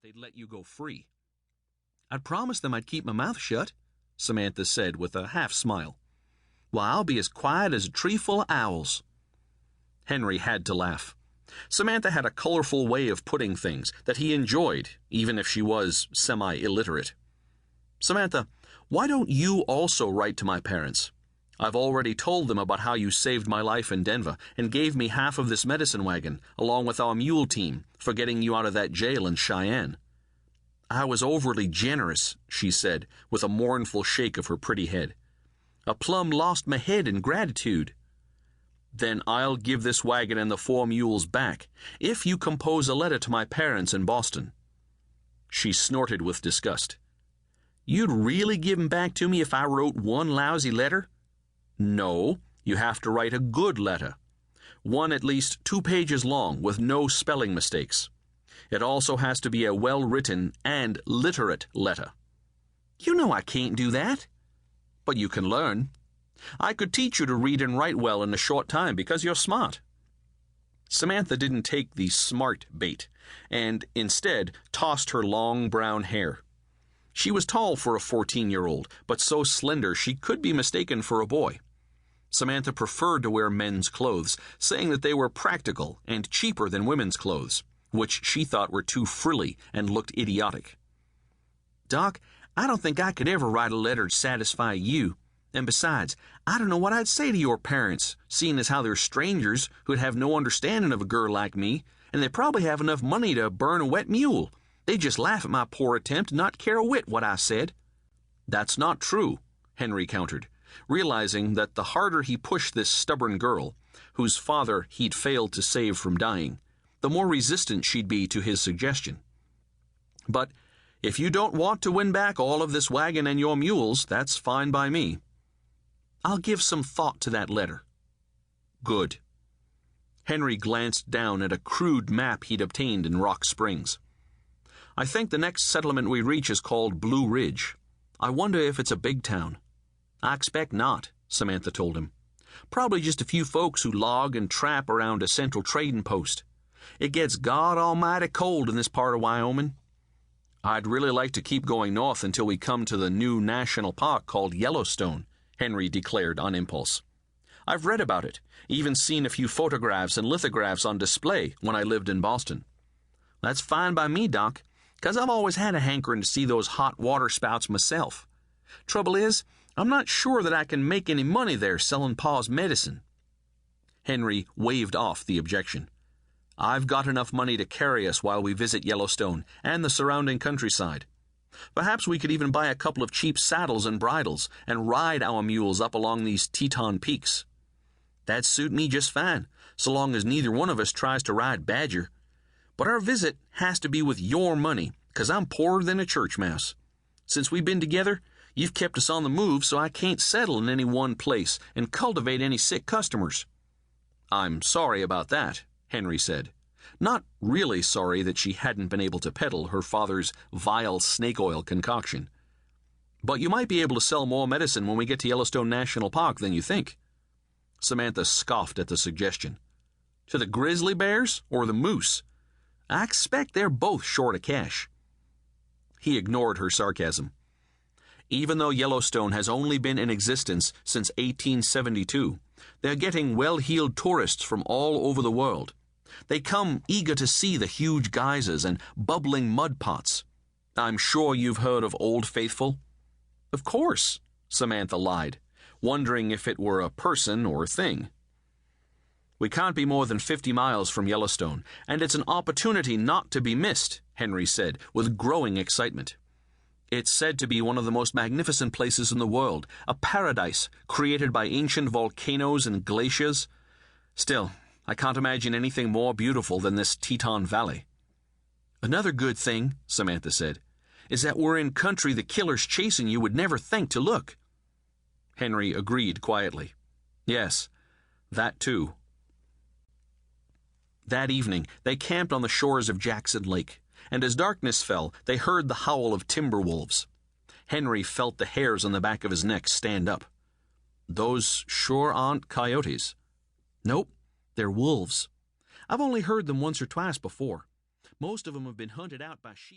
they'd let you go free. I'd promised them I'd keep my mouth shut, Samantha said with a half-smile. Well, I'll be as quiet as a tree full of owls. Henry had to laugh. Samantha had a colorful way of putting things that he enjoyed, even if she was semi-illiterate. Samantha, why don't you also write to my parents? I've already told them about how you saved my life in Denver and gave me half of this medicine wagon, along with our mule team, for getting you out of that jail in Cheyenne. I was overly generous, she said, with a mournful shake of her pretty head. I plumb lost my head in gratitude. Then I'll give this wagon and the 4 mules back, if you compose a letter to my parents in Boston. She snorted with disgust. You'd really give 'em back to me if I wrote one lousy letter? No, you have to write a good letter. One at least 2 pages long with no spelling mistakes. It also has to be a well-written and literate letter. You know I can't do that. But you can learn. I could teach you to read and write well in a short time because you're smart. Samantha didn't take the smart bait, and instead tossed her long brown hair. She was tall for a 14-year-old, but so slender she could be mistaken for a boy. Samantha preferred to wear men's clothes, saying that they were practical and cheaper than women's clothes, which she thought were too frilly and looked idiotic. Doc, I don't think I could ever write a letter to satisfy you. And besides, I don't know what I'd say to your parents, seeing as how they're strangers who'd have no understanding of a girl like me, and they probably have enough money to burn a wet mule. They'd just laugh at my poor attempt and not care a whit what I said. That's not true, Henry countered, realizing that the harder he pushed this stubborn girl, whose father he'd failed to save from dying, the more resistant she'd be to his suggestion. But if you don't want to win back all of this wagon and your mules, that's fine by me. I'll give some thought to that letter. Good. Henry glanced down at a crude map he'd obtained in Rock Springs. I think the next settlement we reach is called Blue Ridge. I wonder if it's a big town. I expect not, Samantha told him. Probably just a few folks who log and trap around a central trading post. It gets God almighty cold in this part of Wyoming. I'd really like to keep going north until we come to the new national park called Yellowstone, Henry declared on impulse. I've read about it, even seen a few photographs and lithographs on display when I lived in Boston. That's fine by me, Doc, 'cause I've always had a hankering to see those hot water spouts myself. Trouble is, I'm not sure that I can make any money there selling Pa's medicine. Henry waved off the objection. I've got enough money to carry us while we visit Yellowstone and the surrounding countryside. Perhaps we could even buy a couple of cheap saddles and bridles and ride our mules up along these Teton peaks. That'd suit me just fine, so long as neither one of us tries to ride Badger. But our visit has to be with your money, 'cause I'm poorer than a church mouse. Since we've been together, you've kept us on the move, so I can't settle in any one place and cultivate any sick customers. I'm sorry about that, Henry said. Not really sorry that she hadn't been able to peddle her father's vile snake oil concoction. But you might be able to sell more medicine when we get to Yellowstone National Park than you think. Samantha scoffed at the suggestion. To the grizzly bears or the moose? I expect they're both short of cash. He ignored her sarcasm. Even though Yellowstone has only been in existence since 1872, they're getting well-heeled tourists from all over the world. They come eager to see the huge geysers and bubbling mud pots. I'm sure you've heard of Old Faithful? Of course, Samantha lied, wondering if it were a person or thing. We can't be more than 50 miles from Yellowstone, and it's an opportunity not to be missed, Henry said, with growing excitement. It's said to be one of the most magnificent places in the world, a paradise created by ancient volcanoes and glaciers. Still, I can't imagine anything more beautiful than this Teton Valley. Another good thing, Samantha said, is that we're in country the killers chasing you would never think to look. Henry agreed quietly. Yes, that too. That evening, they camped on the shores of Jackson Lake, and as darkness fell, they heard the howl of timber wolves. Henry felt the hairs on the back of his neck stand up. Those sure aren't coyotes. Nope, they're wolves. I've only heard them once or twice before. Most of them have been hunted out by sheep.